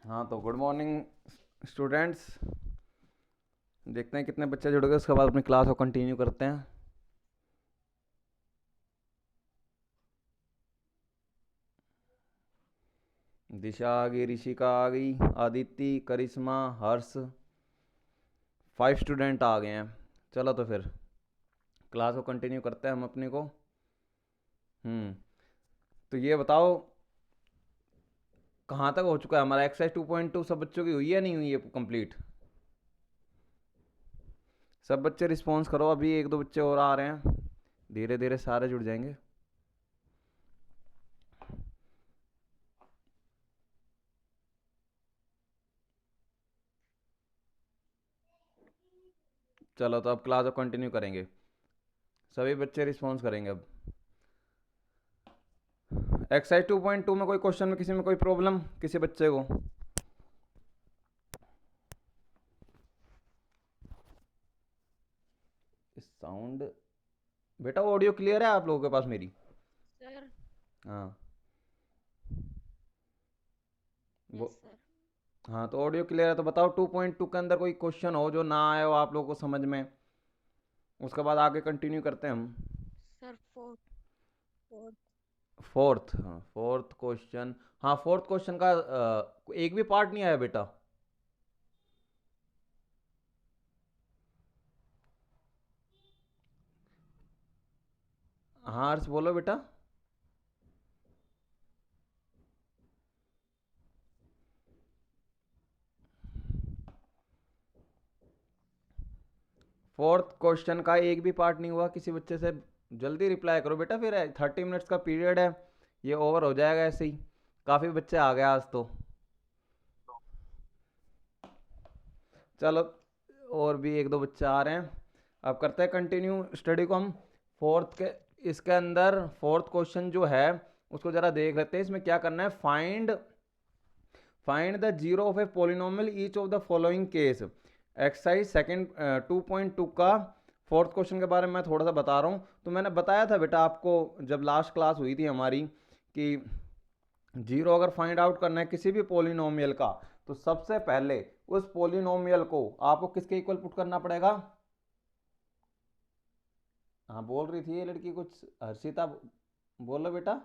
हाँ तो good morning students. देखते हैं कितने बच्चे जुड़ गए, उसके बाद अपनी क्लास को कंटिन्यू करते हैं। दिशा आ गई, ऋषिका आ गई, आदित्य, करिश्मा, हर्ष, 5 स्टूडेंट आ गए हैं। चलो तो फिर क्लास को कंटिन्यू करते हैं हम अपने को। तो ये बताओ कहाँ तक हो चुका है हमारा एक्सरसाइज 2.2? सब बच्चों की हुई है नहीं हुई है कंप्लीट? सब बच्चे रिस्पॉन्स करो, अभी एक दो बच्चे और आ रहे हैं, धीरे धीरे सारे जुड़ जाएंगे। चलो तो अब क्लास को कंटिन्यू करेंगे, सभी बच्चे रिस्पॉन्स करेंगे अब। एक्सरसाइज 2.2 में कोई क्वेश्चन में किसी में कोई प्रॉब्लम किसी बच्चे को? साउंड बेटा ऑडियो क्लियर है आप लोगों के पास मेरी? सर। हाँ वो, यस सर। हाँ तो ऑडियो क्लियर है तो बताओ 2.2 के अंदर कोई क्वेश्चन हो जो ना आए हो आप लोगों को समझ में, उसके बाद आगे कंटिन्यू करते हैं हम। Sir fourth fourth. फोर्थ, हाँ फोर्थ क्वेश्चन। हाँ फोर्थ क्वेश्चन का एक भी पार्ट नहीं आया बेटा? हाँ हर्ष बोलो बेटा। फोर्थ क्वेश्चन का एक भी पार्ट नहीं हुआ किसी बच्चे से? जल्दी रिप्लाई करो बेटा, फिर 30 मिनट्स का पीरियड है, ये ओवर हो जाएगा ऐसे ही। काफ़ी बच्चे आ गए आज तो। चलो और भी एक दो बच्चे आ रहे हैं, अब करते हैं कंटिन्यू स्टडी को हम। फोर्थ के इसके अंदर फोर्थ क्वेश्चन जो है उसको ज़रा देख लेते हैं। इसमें क्या करना है, find the zero of a polynomial each of the following case. Exercise second 2.2 का फोर्थ क्वेश्चन के बारे में मैं थोड़ा सा बता रहा हूँ। तो मैंने बताया था बेटा आपको जब लास्ट क्लास हुई थी हमारी कि जीरो अगर फाइंड आउट करना है किसी भी पोलिनोमियल का, तो सबसे पहले उस पोलिनोमियल को आपको किसके इक्वल पुट करना पड़ेगा? हाँ बोल रही थी ये लड़की कुछ, हर्षिता, बोलो बेटा।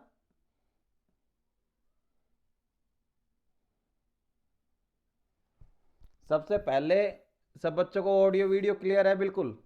सबसे पहले सब बच्चों को ऑडियो वीडियो क्लियर है बिल्कुल?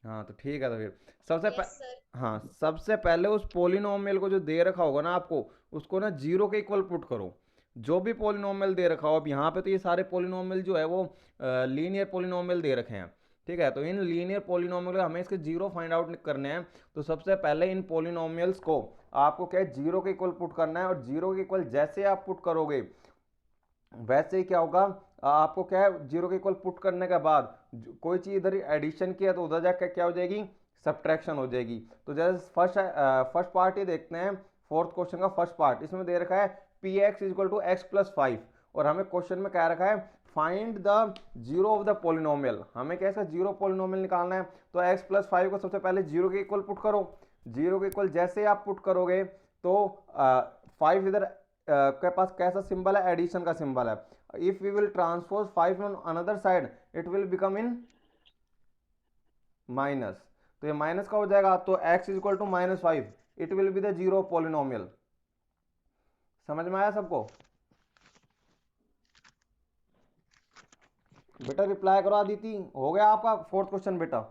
हाँ तो ठीक है, तो फिर यस सर। हाँ सबसे पहले उस पोलिनोमियल को जो दे रखा होगा ना आपको, उसको ना जीरो के इक्वल पुट करो। जो भी पोलिनोमियल दे रखा हो, अब यहाँ पे तो ये सारे पोलिनोमियल जो है वो लीनियर पोलिनोमियल दे रखे हैं, ठीक है? तो इन लीनियर पोलिनोमियल हमें इसके जीरो फाइंड आउट करने हैं। तो सबसे पहले इन पोलिनोमियल्स को आपको क्या है, जीरो के इक्वल पुट करना है। और जीरो के इक्वल जैसे आप पुट करोगे वैसे ही क्या होगा, आपको क्या है, जीरो के इक्वल पुट करने के बाद कोई चीज़ इधर एडिशन की है तो उधर जाकर क्या हो जाएगी, सब्ट्रैक्शन हो जाएगी। तो जैसे फर्स्ट पार्ट ही देखते हैं, फोर्थ क्वेश्चन का फर्स्ट पार्ट। इसमें दे रखा है P X equal to X plus 5, और हमें क्वेश्चन में क्या रखा है, find the zero of the polynomial. हमें क्या इसका जीरो पोलिनोमियल निकालना है। तो एक्स प्लस 5 को सबसे पहले जीरो के इक्वल पुट करो। जीरो के इक्वल जैसे आप पुट करोगे तो 5 इधर के पास कैसा सिंबल है, एडिशन का सिंबल है। If we will transpose 5 on another side it will become in minus. तो ये माइनस का हो जाएगा, तो x is equal to -5, it will be the zero polynomial. समझ में आया सबको? बेटा रिप्लाई करो आदिति, हो गया आपका फोर्थ क्वेश्चन बेटा?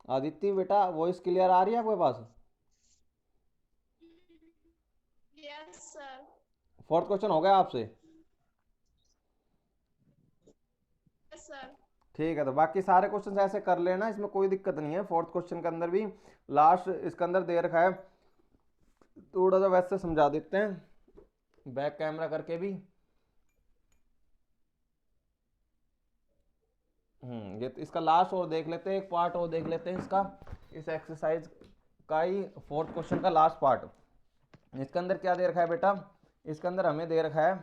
आदित्य बेटा वॉइस क्लियर आ रही है आपके पास? Yes sir. फोर्थ क्वेश्चन हो गया आपसे? Yes sir. ठीक है, तो बाकी सारे क्वेश्चन ऐसे कर लेना, इसमें कोई दिक्कत नहीं है। फोर्थ क्वेश्चन के अंदर भी लास्ट इसके अंदर दे रखा है, थोड़ा सा वैसे समझा देते हैं बैक कैमरा करके भी। ये तो इसका लास्ट और देख लेते हैं, एक पार्ट और देख लेते हैं इसका, इस एक्सरसाइज का ही फोर्थ क्वेश्चन का लास्ट पार्ट। इसके अंदर क्या दे रखा है बेटा, इसके अंदर हमें दे रखा है,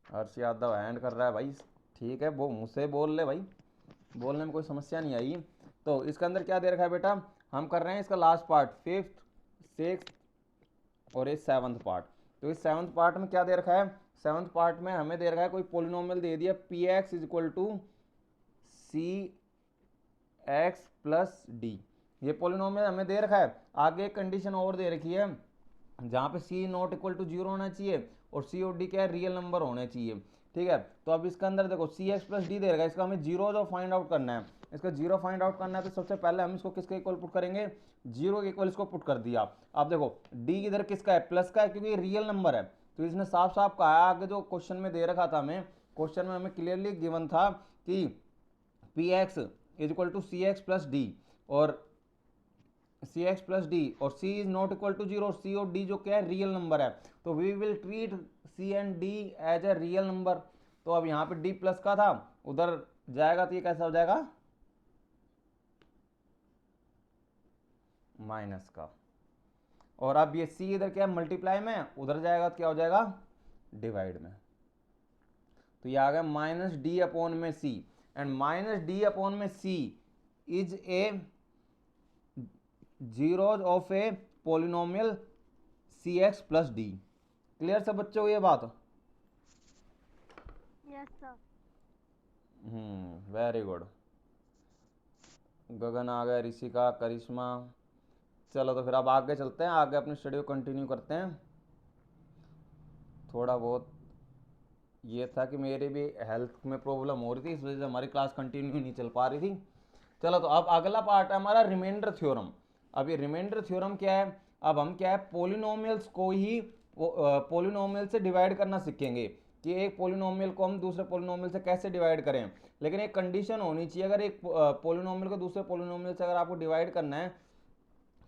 हर्ष यादव हैंड कर रहा है भाई, ठीक है, वो मुझसे बोल ले भाई, बोलने में कोई समस्या नहीं आई। तो इसके अंदर क्या दे रखा है बेटा, हम कर रहे हैं इसका लास्ट पार्ट, फिफ्थ, सिक्स्थ और ये सेवन्थ पार्ट। तो इस सेवन्थ पार्ट में क्या दे रखा है, सेवन्थ पार्ट में हमें दे रखा है कोई पोलिनोमियल दे दिया P x is equal to C x plus D. ये पोलिनोमियल हमें दे रखा है। आगे एक कंडीशन और दे रखी है जहाँ पे सी नॉट इक्वल टू जीरो होना चाहिए और सी और डी क्या है, रियल नंबर होने चाहिए। ठीक है, तो अब इसके अंदर देखो सी एक्स प्लस डी दे रखा है, इसका हमें जीरो जो फाइंड आउट करना है, इसका जीरो फाइंड आउट करना है। तो सबसे पहले हम इसको किसके इक्वल पुट करेंगे, जीरो के इक्वल इसको पुट कर दिया। अब देखो डी इधर किसका है, प्लस का है, क्योंकि ये रियल नंबर है। तो इसने साफ साफ कहा है, आगे जो क्वेश्चन में दे रखा था हमें, क्वेश्चन में हमें क्लियरली गिवन था कि p x is equal to C x plus d और सी एक्स प्लस डी, और c is not equal to zero, c और डी जो क्या है, रियल नंबर है। तो we will treat c and d as a real number. तो अब यहाँ पे डी प्लस का था, उधर जाएगा तो ये कैसा हो जाएगा, माइनस का। और अब ये सी इधर क्या है, मल्टीप्लाई में, उधर जाएगा तो क्या हो जाएगा, डिवाइड में। तो ये आ गया माइनस डी अपॉन में c, and minus d upon में c is a zeros of a polynomial c x plus d. Clear सब बच्चों को ये बात? Yes sir. Very good. Gagan आ गया, ऋषिका, करिश्मा। चलो तो फिर अब आगे चलते हैं, आगे अपनी स्टडी को कंटिन्यू करते हैं। थोड़ा बहुत ये था कि मेरी भी हेल्थ में प्रॉब्लम हो रही थी, इस वजह से हमारी क्लास कंटिन्यू नहीं चल पा रही थी। चलो तो अब अगला पार्ट है हमारा रिमाइंडर थ्योरम। अब ये रिमाइंडर थ्योरम क्या है, अब हम क्या है, पोलिनोमियल्स को ही पोलिनोमियल से डिवाइड करना सीखेंगे कि एक पोलिनोमियल को हम दूसरे पोलिनोमियल से कैसे डिवाइड करें। लेकिन एक कंडीशन होनी चाहिए, अगर एक पोलिनोमियल को दूसरे पोलिनोमियल से अगर आपको डिवाइड करना है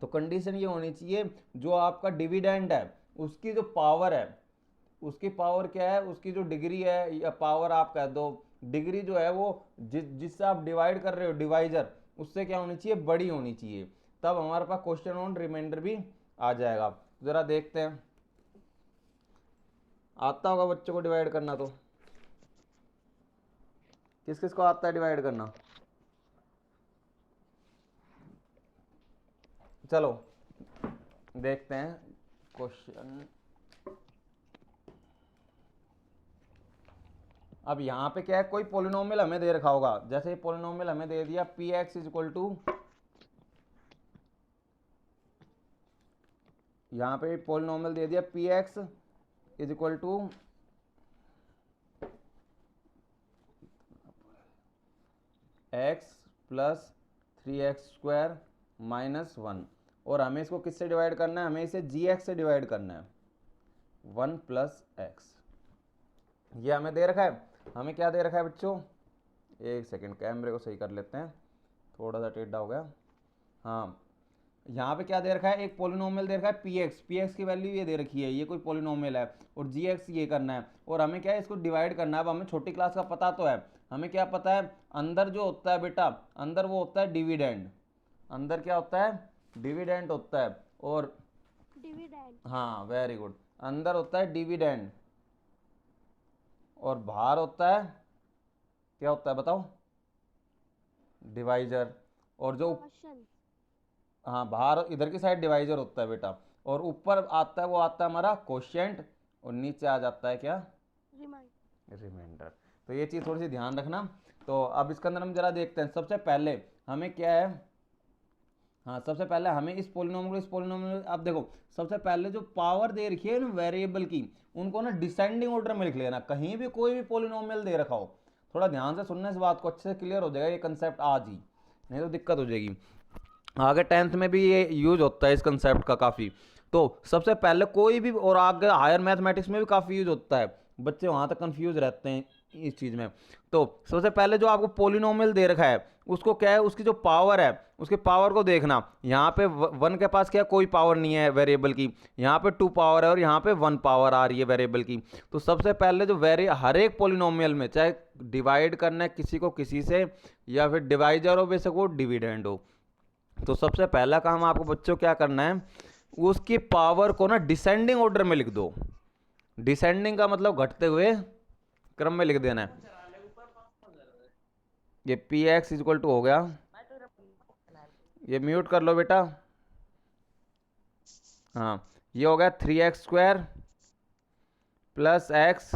तो कंडीशन ये होनी चाहिए, जो आपका डिविडेंड है उसकी जो पावर है, उसकी पावर क्या है, उसकी जो डिग्री है या पावर आप कह दो, डिग्री जो है वो जिससे आप डिवाइड कर रहे हो, डिवाइजर, उससे क्या होनी चाहिए, बड़ी होनी चाहिए। तब हमारे पास क्वेश्चन ऑन रिमाइंडर भी आ जाएगा। जरा देखते हैं, आता होगा बच्चों को डिवाइड करना? तो किस किस को आता है डिवाइड करना? चलो देखते हैं क्वेश्चन। अब यहाँ पे क्या है, कोई पोलिनोमियल हमें दे रखा होगा, जैसे पोलिनोमियल हमें दे दिया P x is equal to, यहाँ पे पोलिनोमियल दे दिया P x is equal to X plus three X square minus one, और हमें इसको किससे डिवाइड करना है, हमें इसे जी एक्स से डिवाइड करना है, वन प्लस एक्स। ये हमें दे रखा है। हमें क्या दे रखा है बच्चों, एक सेकंड कैमरे को सही कर लेते हैं, थोड़ा सा टेढ़ा हो गया। हाँ, यहाँ पे क्या दे रखा है, एक पोलिनोमियल दे रखा है पी एक्स की वैल्यू ये दे रखी है, ये कोई पोलिनोमियल है, और जी एक्स ये करना है, और हमें क्या है, इसको डिवाइड करना है। अब हमें छोटी क्लास का पता तो है, हमें क्या पता है, अंदर जो होता है बेटा, अंदर वो होता है डिविडेंड, अंदर क्या होता है, डिविडेंड होता है, और डिविडेंड, हाँ वेरी गुड, अंदर होता है डिविडेंड, और बाहर होता है, क्या होता है बताओ, डिवाइजर। और जो क्वेश्चन, हाँ, बाहर इधर की साइड डिवाइजर होता है बेटा, और ऊपर आता है वो आता है हमारा कोशिएंट, और नीचे आ जाता है क्या, रिमाइंडर। तो ये चीज़ थोड़ी सी ध्यान रखना। तो अब इसके अंदर हम जरा देखते हैं, सबसे पहले हमें क्या है, हाँ सबसे पहले हमें इस पोलिनोमियल, अब देखो सबसे पहले जो पावर दे रखी है ना वेरिएबल की, उनको ना डिसेंडिंग ऑर्डर में लिख लेना। कहीं भी कोई भी पोलिनोमियल दे रखा हो, थोड़ा ध्यान से सुनने इस बात को, अच्छे से क्लियर हो जाएगा ये कंसेप्ट आज ही, नहीं तो दिक्कत हो जाएगी। आगे 10th में भी ये यूज होता है इस कंसेप्ट का काफ़ी। तो सबसे पहले कोई भी, और आगे हायर मैथमेटिक्स में भी काफ़ी यूज होता है, बच्चे वहाँ तक कंफ्यूज रहते हैं इस चीज़ में। तो सबसे पहले जो आपको पोलिनोमियल दे रखा है, उसको क्या है, उसकी जो पावर है, उसके पावर को देखना। यहाँ पे वन के पास क्या, कोई पावर नहीं है वेरिएबल की, यहाँ पे 2 पावर है, और यहाँ पे 1 पावर आ रही है वेरिएबल की। तो सबसे पहले जो हर एक पोलिनोमियल में, चाहे डिवाइड करना है किसी को किसी से, या फिर डिवाइजर हो बेशक वो डिविडेंड हो, तो सबसे पहला काम आपको बच्चों क्या करना है, उसकी पावर को ना डिसेंडिंग ऑर्डर में लिख दो। डिसेंडिंग का मतलब घटते हुए क्रम में लिख देना है। ये पी एक्स इजक्वल टू हो गया, ये म्यूट कर लो बेटा। हाँ, ये हो गया 3x² प्लस एक्स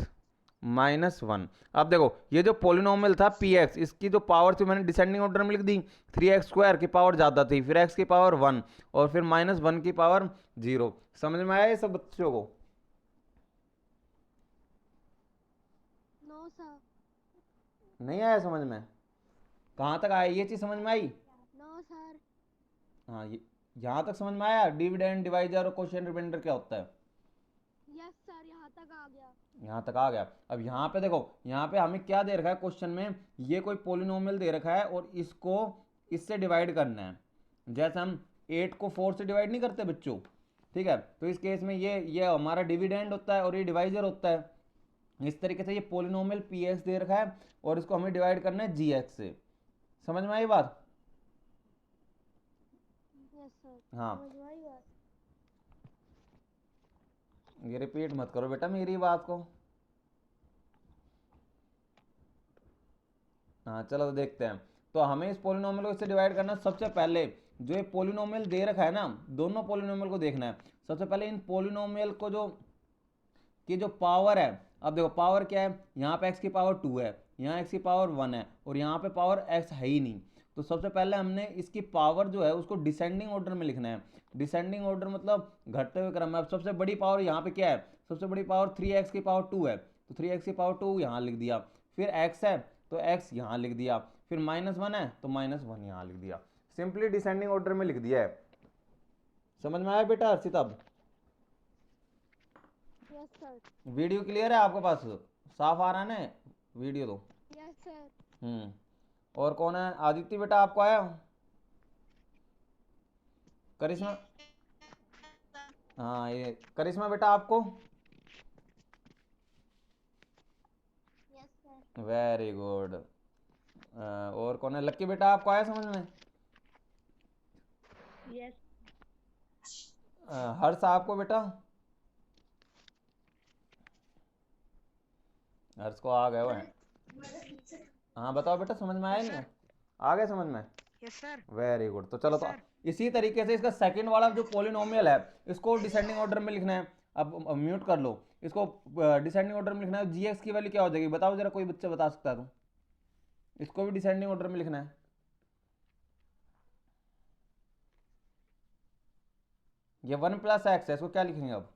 माइनस 1। अब देखो ये जो पोलिनोमियल था पी एक्स, इसकी जो पावर थी मैंने डिसेंडिंग ऑर्डर में लिख दी। 3x² की पावर ज़्यादा थी, फिर x की पावर 1 और फिर -1 की पावर 0। समझ में आया ये सब बच्चों को? No sir. नहीं आया समझ में? कहाँ तक आया ये चीज़ समझ में आई? No sir. हाँ, ये यहाँ तक समझ में आया डिविडेंड डिवाइजर और क्वोशिएंट रिमाइंडर क्या होता है? यस सर, यहाँ तक आ गया। यहाँ तक आ गया। अब यहाँ पे देखो, यहाँ पे हमें क्या दे रखा है क्वेश्चन में, ये कोई पोलिनोमियल दे रखा है और इसको इससे डिवाइड करना है। जैसे हम 8 को 4 से डिवाइड नहीं करते बच्चों, ठीक है? तो इस केस में ये हमारा डिविडेंड होता है और ये डिवाइजर होता है। इस तरीके से ये पोलिनोमियल पी एक्स दे रखा है और इसको हमें डिवाइड करना है जी एक्स से। समझ में आई बात? Yes sir. हाँ, समझ में आई बात। ये रिपीट मत करो बेटा मेरी बात को। हाँ चलो तो देखते हैं। तो हमें इस पोलिनोमियल को इससे डिवाइड करना है। सबसे पहले जो ये पोलिनोमियल दे रखा है ना, दोनों पोलिनोमियल को देखना है। सबसे पहले इन पोलिनोमियल को जो की जो पावर है, अब देखो पावर क्या है, यहाँ पे x की पावर 2 है, यहाँ x की पावर 1 है और यहाँ पे पावर x है ही नहीं। तो सबसे पहले हमने इसकी पावर जो है उसको डिसेंडिंग ऑर्डर में लिखना है। डिसेंडिंग ऑर्डर मतलब घटते हुए क्रम में। अब सबसे बड़ी पावर यहाँ पे क्या है, सबसे बड़ी पावर 3x की पावर 2 है, तो 3x की पावर 2 यहाँ लिख दिया। फिर x है तो x यहाँ लिख दिया। फिर -1 है तो -1 यहाँ लिख दिया। सिंपली डिसेंडिंग ऑर्डर में लिख दिया है। समझ में आया बेटा हर्षित? अब यस सर। वीडियो क्लियर है आपके पास? साफ आ रहा है ना वीडियो तो? Yes sir. और कौन है? आदित्य बेटा आपको आया? करिश्मा? हाँ, ये करिश्मा बेटा आपको? Yes sir. Very good. और कौन है? लक्की बेटा आपको आया समझ में? यस। हर्ष आपको बेटा? हर्ष को आ गए वो हैं। हाँ बताओ बेटा, समझ में आया नहीं? आ गए समझ में? Yes sir. Very good. तो चलो, तो इसी तरीके से इसका सेकंड वाला जो पोलिनोमियल है इसको डिसेंडिंग ऑर्डर में लिखना है। अब म्यूट कर लो इसको। डिसेंडिंग ऑर्डर में लिखना है। जी एक्स की वैल्यू क्या हो जाएगी बताओ जरा, कोई बच्चा बता सकता है तो? इसको भी डिसेंडिंग ऑर्डर में लिखना है। ये 1 + x है, इसको क्या लिखेंगे अब?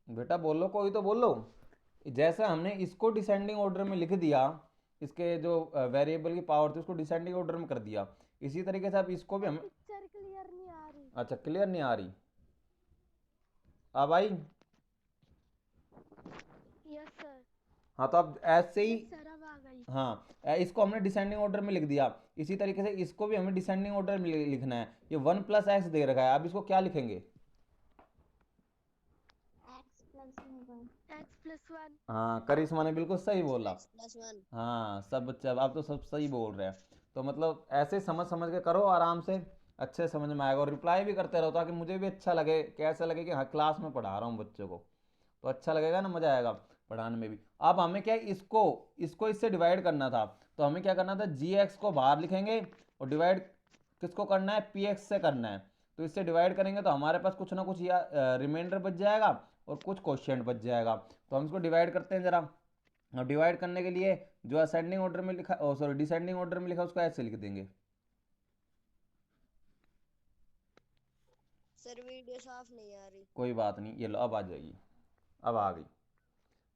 बेटा बोलो, कोई तो बोलो। जैसे हमने इसको डिसेंडिंग ऑर्डर में लिख दिया, इसके जो वेरिएबल की पावर थी उसको डिसेंडिंग ऑर्डर में कर दिया, इसी तरीके से अब इसको भी हम। पिक्चर क्लियर नहीं आ रही। अच्छा, क्लियर नहीं आ रही? अब आई? Yes sir. हाँ, तो अब ऐसे ही। यस सर, अब आ गई। हाँ, इसको हमने डिसेंडिंग ऑर्डर में लिख दिया, इसी तरीके से इसको भी हमें डिसेंडिंग ऑर्डर में लिखना है। ये 1 + x दे रखा है, अब इसको क्या लिखेंगे? x+1। हाँ, करिश्मा ने बिल्कुल सही बोला। x+1। हाँ, सब बच्चे अब तो सब सही बोल रहे हैं। तो मतलब ऐसे समझ समझ के करो आराम से, अच्छे समझ में आएगा। और रिप्लाई भी करते रहो ताकि मुझे भी अच्छा लगे, कैसा लगे कि हाँ क्लास में पढ़ा रहा हूँ बच्चों को, तो अच्छा लगेगा ना, मजा आएगा पढ़ाने में भी। अब हमें क्या है, इसको इसको इससे डिवाइड करना था। तो हमें क्या करना था, जी एक्स को बाहर लिखेंगे और डिवाइड किसको करना है, पी एक्स से करना है। तो इससे डिवाइड करेंगे तो हमारे पास कुछ ना कुछ या रिमाइंडर बच जाएगा और कुछ क्वोशिएंट बच जाएगा। तो हम इसको डिवाइड करते हैं जरा। और डिवाइड करने के लिए जो असेंडिंग ऑर्डर में लिखा, ओ सॉरी डिसेंडिंग ऑर्डर में लिखा उसको ऐसे लिख देंगे। सर वीडियो साफ नहीं आ रही। कोई बात नहीं, ये लो अब आ जाएगी। अब आ गई।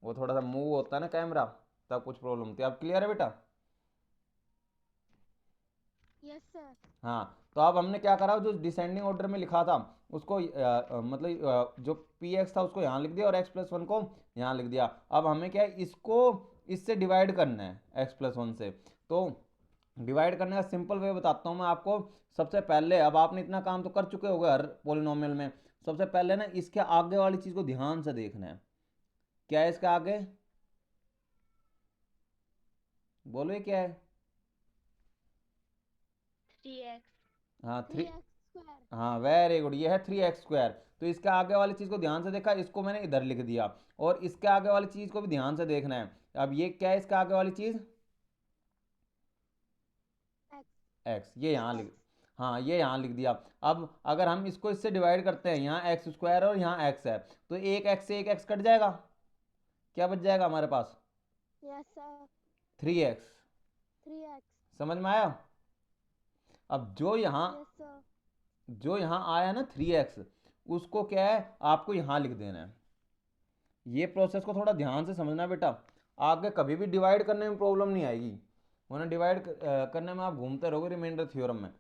वो थोड़ा सा मूव होता है ना कैमरा, तब कुछ प्रॉब्लम थी। अब क्लियर है बेटा? Yes sir. हाँ, तो अब हमने क्या करा, जो डिसेंडिंग ऑर्डर में लिखा था उसको मतलब जो पी एक्स था उसको यहाँ लिख दिया और x+1 को यहाँ लिख दिया। अब हमें क्या है, इसको इससे डिवाइड करना है x+1 से। तो डिवाइड करने का सिंपल वे बताता हूँ मैं आपको। सबसे पहले, अब आपने इतना काम तो कर चुके होगे हर पोलिनोमियल में, सबसे पहले ना इसके आगे वाली चीज़ को ध्यान से देखना है। क्या है इसके आगे? बोलो ये क्या है? 3x। हाँ, 3। 3x square. हाँ वेरी गुड, ये है 3x²। तो इसके आगे वाली चीज़ को ध्यान से देखा, इसको मैंने इधर लिख दिया, और इसके आगे वाली चीज़ को भी ध्यान से देखना है। अब ये क्या है इसके आगे वाली चीज़? एक्स। x, ये यहाँ लिख, हाँ ये यहाँ लिख दिया। अब अगर हम इसको इससे डिवाइड करते हैं, यहाँ x² और यहाँ x है, तो एक x से एक x कट जाएगा, क्या बच जाएगा हमारे पास? Yes sir. 3x। 3x। समझ में आया? अब यस सर। जो यहाँ आया ना 3x, उसको क्या है आपको यहाँ लिख देना है। ये प्रोसेस को थोड़ा ध्यान से समझना बेटा, आगे कभी भी डिवाइड करने में प्रॉब्लम नहीं आएगी, वरना डिवाइड करने में आप घूमते रहोगे रिमाइंडर थ्योरम में।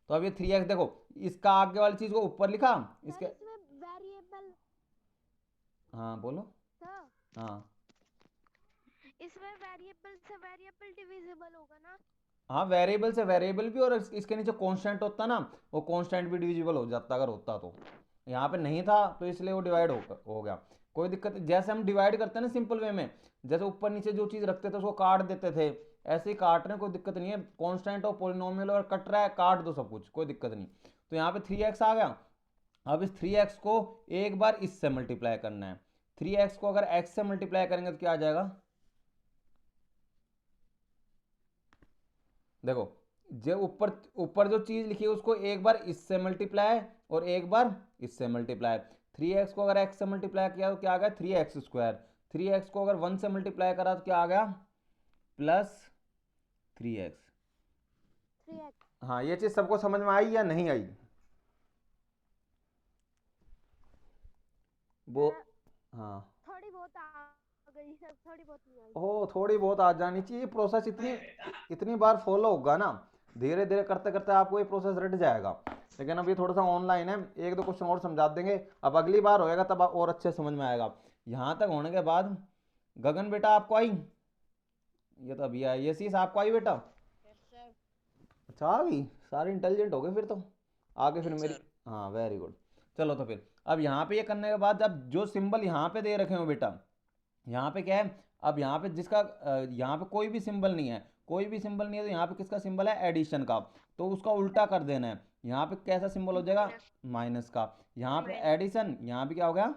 तो अब ये 3x देखो, इसका आगे वाली चीज को ऊपर लिखा, सर इसके, इसमें वेरिएबल। हाँ बोलो। सर हाँ इसमें वेरिएबल से वेरिएबल डिविजिबल होगा ना? हाँ, वेरिएबल से वेरिएबल भी, और इसके नीचे कांस्टेंट होता ना, वो कांस्टेंट भी डिविजिबल हो जाता अगर होता तो। यहाँ पे नहीं था तो इसलिए वो डिवाइड हो गया। कोई दिक्कत, जैसे हम डिवाइड करते हैं ना सिंपल वे में, जैसे ऊपर नीचे जो चीज़ रखते थे उसको काट देते थे, ऐसे ही काट रहे हैं, कोई दिक्कत नहीं है। कांस्टेंट और पोलिनोमियल और कट रहा है, काट दो सब कुछ, कोई दिक्कत नहीं। तो यहाँ पे 3x आ गया। अब इस 3x को एक बार इससे मल्टीप्लाई करना है। 3x को अगर x से मल्टीप्लाई करेंगे तो क्या आ जाएगा? देखो, जो ऊपर ऊपर जो चीज लिखी है उसको एक बार इससे मल्टीप्लाई और एक बार इससे मल्टीप्लाई। 3x को अगर x से मल्टीप्लाई किया तो क्या आ गया? 3x²। 3x को अगर 1 से मल्टीप्लाई करा तो क्या आ गया? +3x। 3x। हाँ, ये चीज सबको समझ में आई या नहीं आई? वो, हाँ, थोड़ी बहुत आ गई सर, थोड़ी बहुत नहीं आई। हो थोड़ी बहुत आ जानी चाहिए। प्रोसेस इतनी इतनी बार फॉलो होगा ना, धीरे धीरे करते करते आपको ये प्रोसेस रट जाएगा। लेकिन अभी थोड़ा सा ऑनलाइन है, एक दो क्वेश्चन और समझा देंगे, अब अगली बार होएगा तब और अच्छे समझ में आएगा। यहाँ तक होने के बाद, गगन बेटा आपको आई? ये तो अभी आई। ये चीज आपको आई बेटा? Yes sir. अच्छा आ गई, सारे इंटेलिजेंट हो गए फिर तो। आगे फिर यस मेरी, सर। हाँ वेरी गुड। चलो तो फिर अब यहाँ पे ये करने के बाद, अब जो सिंबल यहाँ पे दे रखे हो बेटा, यहाँ पे क्या है? अब यहाँ पे जिसका यहाँ पे कोई भी सिंबल नहीं है, कोई भी सिंबल नहीं है, तो यहाँ पे किसका सिंबल है? एडिशन का। तो उसका उल्टा कर देना है। यहाँ पे कैसा सिंबल हो जाएगा? माइनस का। यहाँ पे एडिशन, यहाँ पे क्या हो गया?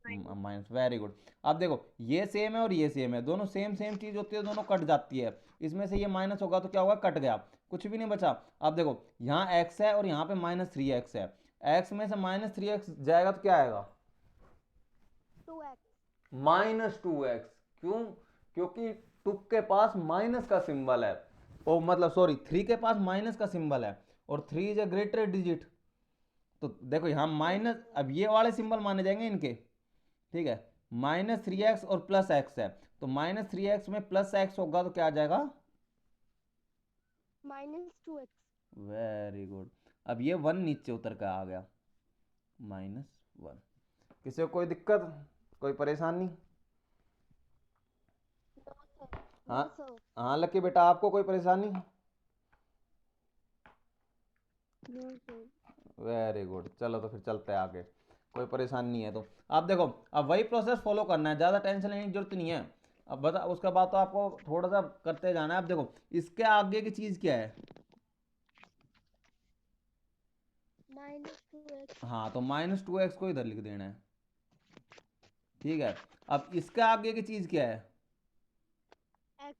माइनस। Very good. अब देखो, ये सेम है और ये सेम है, दोनों सेम सेम चीज होती है, दोनों कट जाती है। इसमें से ये माइनस होगा तो क्या होगा? कट गया, कुछ भी नहीं बचा। अब देखो, यहाँ x है और यहाँ पे -3x है, x में से -3x जाएगा तो क्या आएगा? 2x। -2x। क्यों? क्योंकि 2 के पास माइनस का सिंबल है, ओ मतलब सॉरी 3 के पास माइनस का सिंबल है, और 3 इज अ ग्रेटर डिजिट। तो देखो यहाँ माइनस, अब ये वाले सिंबल माने जाएंगे इनके, ठीक है। -3x और +x है, तो -3x में +x होगा तो क्या आ जाएगा? -2x। Very good. अब ये 1 नीचे उतर कर आ गया, -1। किसी को कोई दिक्कत, कोई परेशानी? No sir. हाँ, नो सर। हाँ लकी बेटा, आपको कोई परेशानी? No sir. Very good. चलो तो फिर चलते हैं आगे, कोई परेशानी नहीं है तो। आप देखो, अब वही प्रोसेस फॉलो करना है, ज़्यादा टेंशन लेने की जरूरत नहीं है। अब बता, उसके बाद तो आपको थोड़ा सा करते जाना है। अब देखो, इसके आगे की चीज़ क्या है? -2x। हाँ, तो -2x को इधर लिख देना है, ठीक है। अब इसके आगे की चीज़ क्या है? x।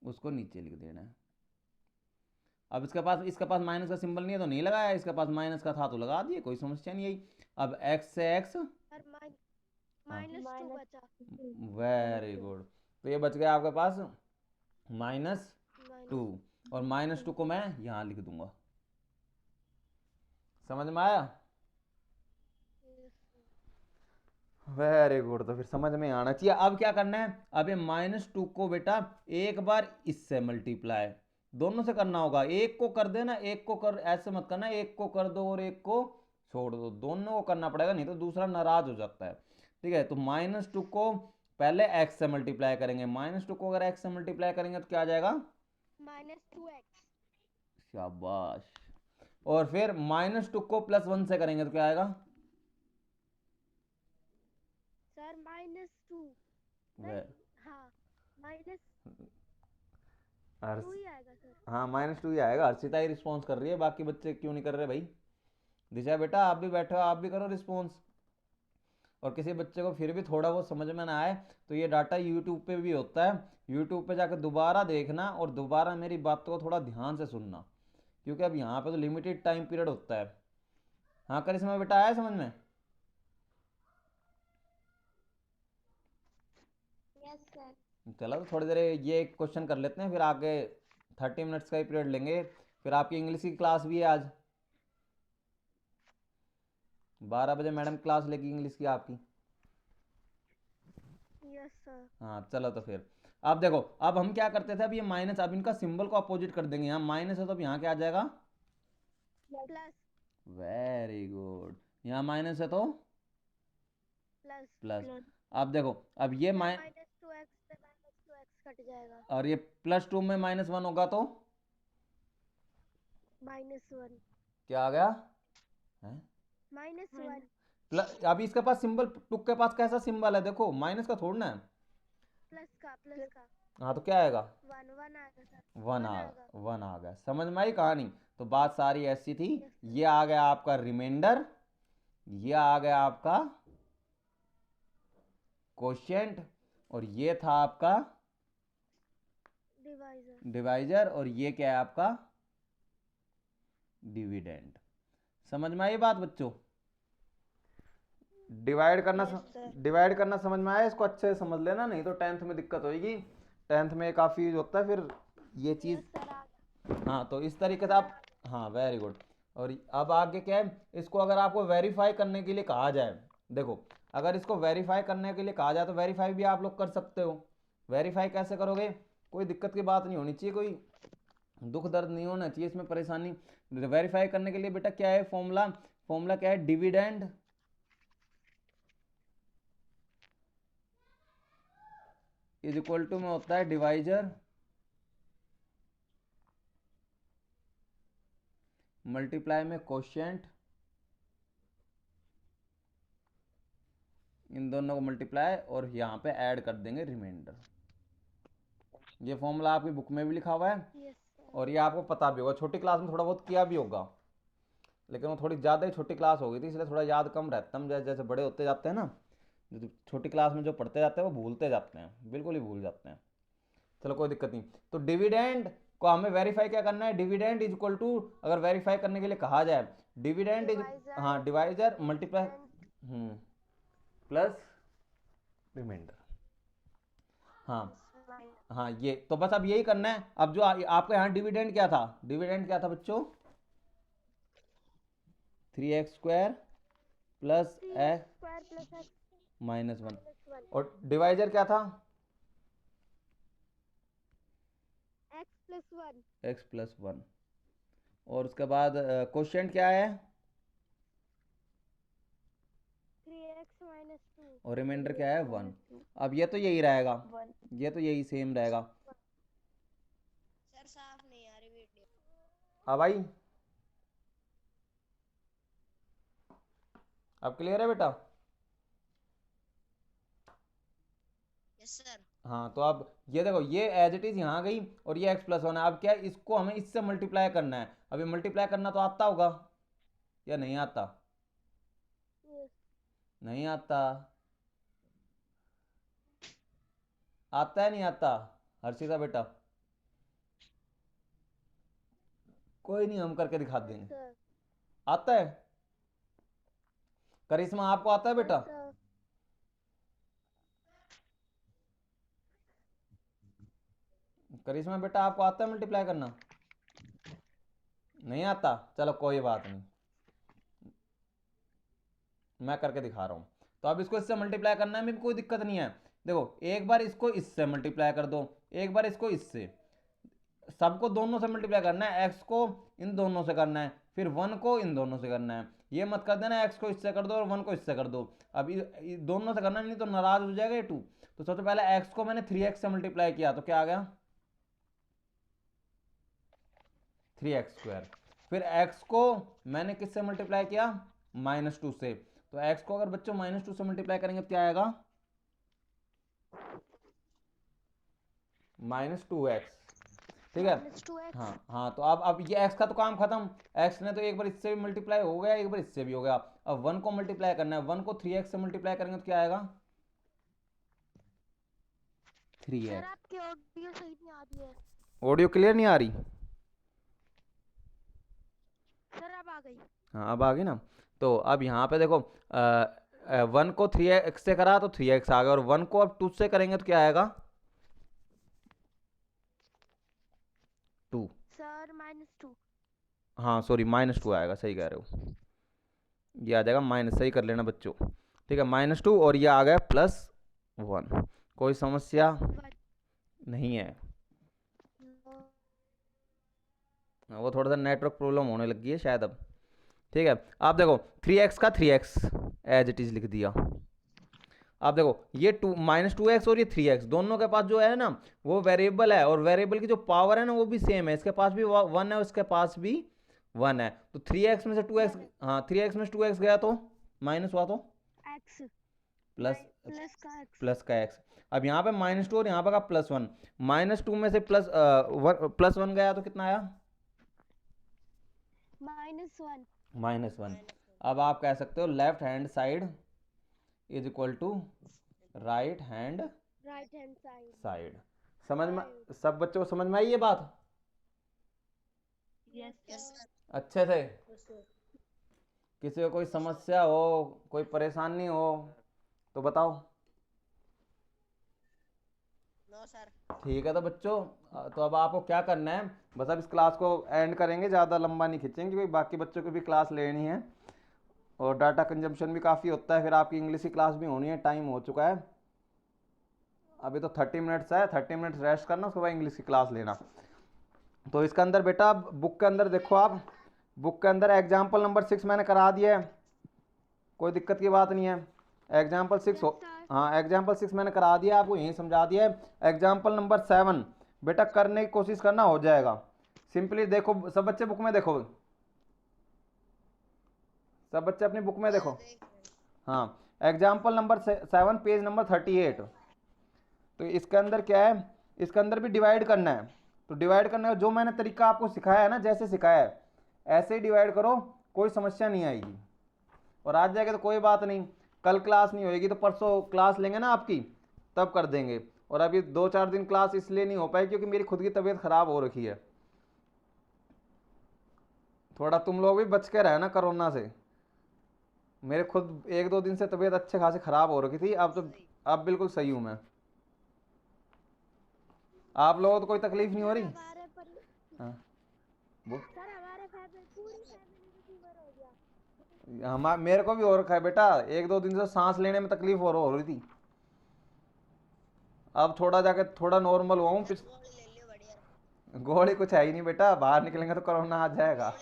उसको नीचे लिख देना है। अब इसके पास माइनस का सिंबल नहीं है तो नहीं लगाया, इसके पास माइनस का था तो लगा दिए, कोई समस्या नहीं आई। अब x से x, सर हाँ -2 बचा। Very good. तो ये बच गया आपके पास -2, माइनस। और -2 को मैं यहाँ लिख दूंगा। समझ में आया? Very good. तो फिर समझ में आना चाहिए। अब क्या करना है? अब ये -2 को बेटा एक बार इससे मल्टीप्लाई, दोनों से करना होगा। एक को कर देना, एक को कर, ऐसे मत करना एक को कर दो और एक को छोड़ दो, दोनों को करना पड़ेगा, नहीं तो दूसरा नाराज हो जाता है। ठीक है, तो -2 को पहले x से मल्टीप्लाई करेंगे, -2 को अगर x से मल्टीप्लाई करेंगे तो क्या आ जाएगा? -2x। शाबाश। और फिर -2 को +1 से करेंगे तो क्या आएगा? सर -2 वे नहीं। हाँ, -2 अर्स ही आएगा सर। हाँ -2 ही आएगा। हर्षिता ही रिस्पॉन्स कर रही है, बाकी बच्चे क्यों नहीं कर रहे भाई। दिशा बेटा आप भी बैठे हो, आप भी करो रिस्पॉन्स। और किसी बच्चे को फिर भी थोड़ा बहुत समझ में ना आए तो ये डाटा यूट्यूब पे भी होता है, यूट्यूब पे जाकर दोबारा देखना और दोबारा मेरी बात को थोड़ा ध्यान से सुनना, क्योंकि अब यहाँ पे तो लिमिटेड टाइम पीरियड होता है। हाँ करिश्मा बेटा आया समझ में? Yes sir. चलो तो थोड़ी देर ये एक क्वेश्चन कर लेते हैं, फिर आगे 30 मिनट्स का ही पीरियड लेंगे। फिर आपकी इंग्लिश की क्लास भी है आज, 12 बजे मैडम क्लास लेगी इंग्लिश की आपकी। Yes sir. हाँ चलो तो फिर अब देखो, अब हम क्या करते थे, अब ये माइनस, अब इनका सिंबल को अपोजिट कर देंगे। यहाँ माइनस है तो अब यहाँ क्या आ जाएगा? प्लस। Very good. यहाँ माइनस है तो प्लस। प्लस। प्लस। अब देखो, अब ये सर माइ -2x से -2x कट जाएगा। और ये +2 में -1 होगा तो -1। क्या आ गया है? -1। प्लस। अभी इसके पास सिंबल, टुक के पास कैसा सिंबल है देखो, माइनस का थोड़ा ना है। प्लस का। हाँ तो क्या आएगा? 1 आएगा सर। वन 1 आ आएगा। वन आ गया। समझ में आई कहानी? तो बात सारी ऐसी थी। Yes sir. ये आ गया आपका रिमाइंडर, ये आ गया आपका कोशेंट, और ये था आपका डिवाइजर। डिवाइजर, और ये क्या है आपका डिविडेंड। समझ में आई बात बच्चों? डिवाइड करना यस सर। डिवाइड करना समझ में आया? इसको अच्छे से समझ लेना, नहीं तो 10th में दिक्कत होगी। 10th में काफ़ी यूज होता है फिर ये चीज़। यस सर आ हाँ तो इस तरीके से गया। आप, हाँ वेरी गुड। और अब आगे क्या है, इसको अगर आपको वेरीफाई करने के लिए कहा जाए, देखो अगर इसको वेरीफाई करने के लिए कहा जाए तो वेरीफाई भी आप लोग कर सकते हो। वेरीफाई कैसे करोगे? कोई दिक्कत की बात नहीं होनी चाहिए, कोई दुख दर्द नहीं होना चाहिए इसमें, परेशानी। वेरीफाई करने के लिए बेटा क्या है फॉर्मूला? फॉर्मूला क्या है? डिविडेंड इज इक्वल टू में होता है डिवाइजर मल्टीप्लाई में कोशेंट, इन दोनों को मल्टीप्लाई और यहाँ पे ऐड कर देंगे रिमाइंडर। ये फॉर्मूला आपकी बुक में भी लिखा हुआ है यस सर। और ये आपको पता भी होगा, छोटी क्लास में थोड़ा बहुत किया भी होगा, लेकिन वो थोड़ी ज़्यादा ही छोटी क्लास हो गई थी इसलिए थोड़ा याद कम रहता है। हम जैसे जैसे बड़े होते जाते हैं ना, जो छोटी क्लास में जो पढ़ते जाते हैं वो भूलते जाते हैं, बिल्कुल ही भूल जाते हैं। चलो कोई दिक्कत नहीं। तो डिविडेंड को हमें वेरीफाई क्या करना है? डिविडेंड इज इक्वल टू, अगर वेरीफाई करने के लिए कहा जाए, डिविडेंड इज, डिवाइजर हाँ divisor multiply and plus remainder. हाँ माइनस। हाँ, ये तो बस अब यही करना है। अब जो आपका यहाँ डिविडेंड क्या था? डिविडेंड क्या था बच्चों? 3x² plus 3x square plus x -1। -1। और डिवाइजर क्या था? x+1। x+1। और उसके बाद क्वोशिएंट क्या है? 3x -2। और रिमाइंडर क्या है? 1। अब ये तो यही रहेगा, 1। ये तो यही सेम रहेगा। सर साफ नहीं आ रही वीडियो। अब आई? अब क्लियर है बेटा? Yes sir. हाँ तो अब ये देखो, ये एज इट इज यहाँ गई और ये x+1 है। अब क्या है, इसको हमें इससे मल्टीप्लाई करना है। अब ये मल्टीप्लाई करना तो आता होगा या नहीं आता? यस। नहीं आता। आता है नहीं आता? हर्षिता बेटा कोई नहीं, हम करके दिखा देंगे। सर। आता है? करिश्मा आपको आता है बेटा? सर। करिश्मा बेटा आपको आता है मल्टीप्लाई करना? नहीं आता? चलो कोई बात नहीं, मैं करके दिखा रहा हूँ। तो अब इसको इससे मल्टीप्लाई करना है, मेरी कोई दिक्कत नहीं है। देखो एक बार इसको इससे मल्टीप्लाई कर दो, एक बार इसको इससे, सबको दोनों से मल्टीप्लाई करना है। एक्स को इन दोनों से करना है, फिर 1 को इन दोनों से करना है। ये मत कर देना एक्स को इससे कर दो और 1 को इससे कर दो। अब दोनों से करना, नहीं तो नाराज हो जाएगा ये 2। तो सबसे पहले एक्स को मैंने 3x से मल्टीप्लाई किया तो क्या आ गया? 3x²। फिर x को मैंने किससे मल्टीप्लाई किया? -2 से। तो x को अगर बच्चों -2 से मल्टीप्लाई करेंगे तो क्या आएगा? -2x। ठीक है। -2x। हाँ हाँ, तो अब ये x का तो काम खत्म। x ने तो एक बार इससे भी मल्टीप्लाई हो गया, एक बार इससे भी हो गया। अब 1 को मल्टीप्लाई करना है, 1 को 3x से मल्टीप्लाई करेंगे तो क्या आएगा? 3x। सर आपकी ऑडियो सही नहीं आ रही है। ऑडियो क्लियर नहीं आ रही? सर अब आ गई। हाँ अब आ गई ना। तो अब यहाँ पे देखो, 1 को 3x से करा तो 3x आ गया, और 1 को अब 2 से करेंगे तो क्या आएगा? 2। सर -2। हाँ सॉरी, -2 आएगा, सही कह रहे हो। ये आ जाएगा माइनस, सही कर लेना बच्चों। ठीक है, -2, और ये आ गया +1। कोई समस्या नहीं है। वो थोड़ा सा नेटवर्क प्रॉब्लम होने लगी है शायद अब। ठीक है, आप देखो 3x का 3x एज इट इज लिख दिया। आप देखो ये -2x और ये 3x दोनों के पास जो है ना वो वेरिएबल है, और वेरिएबल की जो पावर है ना वो भी सेम है। इसके पास भी 1 है और इसके पास भी 1 है। तो 3x में से 2x, हाँ 3x में से 2x गया तो माइनस हुआ तो x प्लस, प्लस का x। प्लस का x। अब यहाँ पे -2 और यहाँ पे का +1। -2 में से +1 गया तो कितना आया? -1। -1। अब आप कह सकते हो left hand side is equal to right hand right hand side. Side. समझ में, सब बच्चों को समझ में आई ये बात यस सर। अच्छे से? किसी को कोई समस्या हो, कोई परेशानी हो तो बताओ। No sir. ठीक है तो बच्चों, तो अब आपको क्या करना है, बस अब इस क्लास को एंड करेंगे, ज़्यादा लंबा नहीं खींचेंगे क्योंकि बाकी बच्चों की भी क्लास लेनी है और डाटा कंजम्पशन भी काफ़ी होता है, फिर आपकी इंग्लिश की क्लास भी होनी है। टाइम हो चुका है, अभी तो 30 मिनट्स है, 30 मिनट्स रेस्ट करना, उसके बाद इंग्लिश की क्लास लेना। तो इसके अंदर बेटा बुक के अंदर देखो, आप बुक के अंदर एग्जाम्पल नंबर 6 मैंने करा दिया है, कोई दिक्कत की बात नहीं है। एग्जाम्पल 6 हो, हाँ एग्जाम्पल 6 मैंने करा दिया, आपको यहीं समझा दिया है। एग्जाम्पल नंबर 7 बेटा करने की कोशिश करना, हो जाएगा। सिंपली देखो सब बच्चे बुक में देखो, सब बच्चे अपनी बुक में देखो। हाँ एग्जाम्पल नंबर 7 पेज नंबर 38। तो इसके अंदर क्या है, इसके अंदर भी डिवाइड करना है। तो डिवाइड करने का जो मैंने तरीका आपको सिखाया है ना, जैसे सिखाया है ऐसे ही डिवाइड करो, कोई समस्या नहीं आएगी। और आज जाएगा तो कोई बात नहीं, कल क्लास नहीं होएगी तो परसों क्लास लेंगे ना आपकी, तब कर देंगे। और अभी 2-4 दिन क्लास इसलिए नहीं हो पाई क्योंकि मेरी खुद की तबीयत खराब हो रखी है। थोड़ा तुम लोग भी बच के रहना कोरोना से। मेरे खुद 1-2 दिन से तबीयत अच्छे खासे खराब हो रखी थी, अब तो अब बिल्कुल सही हूँ मैं। आप लोगों को तो कोई तकलीफ नहीं हो रही? हाँ वो सर हमारे पूरी फैमिली को फीवर हो गया। हम मेरे को भी हो रखा है बेटा, 1-2 दिन से सांस लेने में तकलीफ हो रही थी। अब थोड़ा जाके थोड़ा नॉर्मल हुआ हूँ। गोली ले लियो बढ़िया। गोली कुछ है ही नहीं बेटा, बाहर निकलेंगे तो कोरोना आ जाएगा।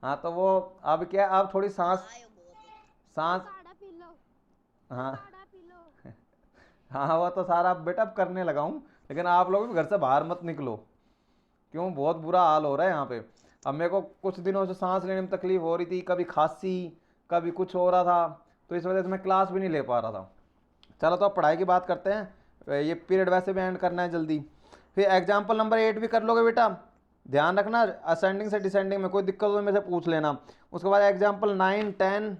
हाँ तो वो अब क्या, अब थोड़ी सांस आयो बहुत। सांस काढ़ा पी लो। हाँ काढ़ा पी लो। हाँ वो तो सारा बेटा अब करने लगा हूँ, लेकिन आप लोग भी घर से बाहर मत निकलो, क्यों बहुत बुरा हाल हो रहा है यहाँ पे। अब मेरे को कुछ दिनों से सांस लेने में तकलीफ हो रही थी, कभी खांसी कभी कुछ हो रहा था, तो इस वजह से मैं क्लास भी नहीं ले पा रहा था। चलो तो अब पढ़ाई की बात करते हैं, ये पीरियड वैसे भी एंड करना है जल्दी। फिर एग्जाम्पल नंबर 8 भी कर लोगे बेटा, ध्यान रखना असेंडिंग से डिसेंडिंग में कोई दिक्कत हो तो मेरे से पूछ लेना। उसके बाद एग्जाम्पल 9, 10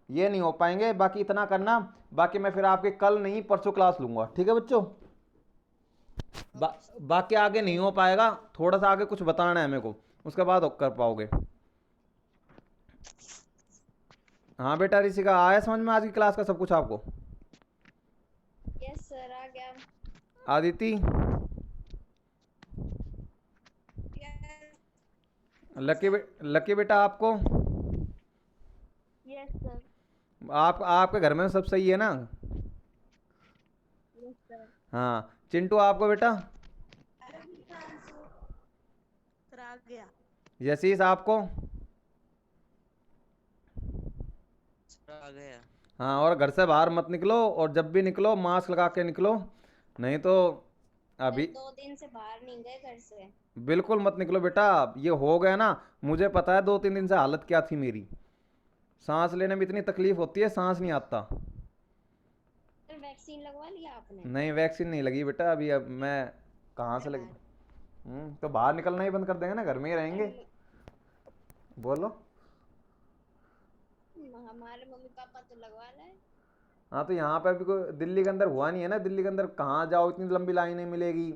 ये नहीं हो पाएंगे, बाकी इतना करना। बाकी मैं फिर आपके कल नहीं परसों क्लास लूँगा, ठीक है बच्चों? बाकी आगे नहीं हो पाएगा, थोड़ा सा आगे कुछ बताना है मेरे को, उसके बाद कर पाओगे। हाँ बेटा ऋषिका, आया समझ में आज की क्लास का सब कुछ आपको? यस सर आ गया। आदिति, लकी बेटा आपको? Yes sir. आपके घर में सब सही है ना? Yes sir. हाँ चिंटू आपको बेटा? सर आ गया। यशीस आपको? सर आ गया। हाँ, और घर से बाहर मत निकलो, और जब भी निकलो मास्क लगा के निकलो, नहीं तो अभी 2 दिन से बाहर नहीं गए घर से। बिल्कुल मत निकलो बेटा। ये हो गया ना, मुझे पता है 2-3 दिन से हालत क्या थी मेरी, सांस लेने में इतनी तकलीफ होती है, सांस नहीं आता। सर वैक्सीन लगवा लिया आपने? नहीं वैक्सीन नहीं लगी बेटा अभी, अब मैं कहाँ से लगी, तो बाहर निकलना ही बंद कर देंगे ना, घर में ही रहेंगे। बोलो। हमारे मम्मी पापा तो लगवा रहे हैं। हाँ तो यहाँ पे अभी कोई दिल्ली के अंदर हुआ नहीं है ना, दिल्ली के अंदर कहाँ जाओ, इतनी लंबी लाइनें मिलेगी,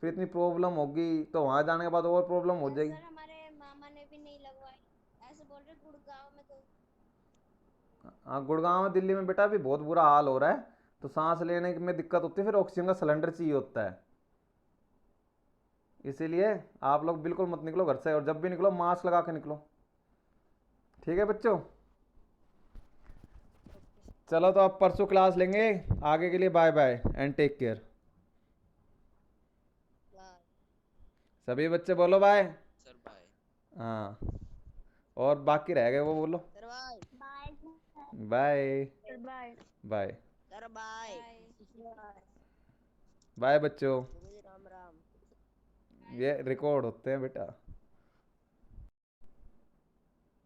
फिर इतनी प्रॉब्लम होगी, तो वहाँ जाने के बाद और प्रॉब्लम हो जाएगी। सर हमारे मामा ने भी नहीं लगवाई, ऐसे बोल रहे गुड़गांव में तो। हाँ गुड़गांव में, दिल्ली में बेटा अभी बहुत बुरा हाल हो रहा है, तो सांस लेने में दिक्कत होती है, फिर ऑक्सीजन का सिलेंडर चाहिए होता है। इसीलिए आप लोग बिल्कुल मत निकलो घर से, और जब भी निकलो मास्क लगा के निकलो। ठीक है बच्चों, चलो तो अब परसों क्लास लेंगे। आगे के लिए bye bye and take care. सभी बच्चे बोलो बाय। Sir bye. हाँ, और बाकी रह गए वो बोलो। Sir bye. Bye bye. Sir bye. Bye. Sir bye. Bye बच्चों। राम राम। ये रिकॉर्ड होते हैं बेटा।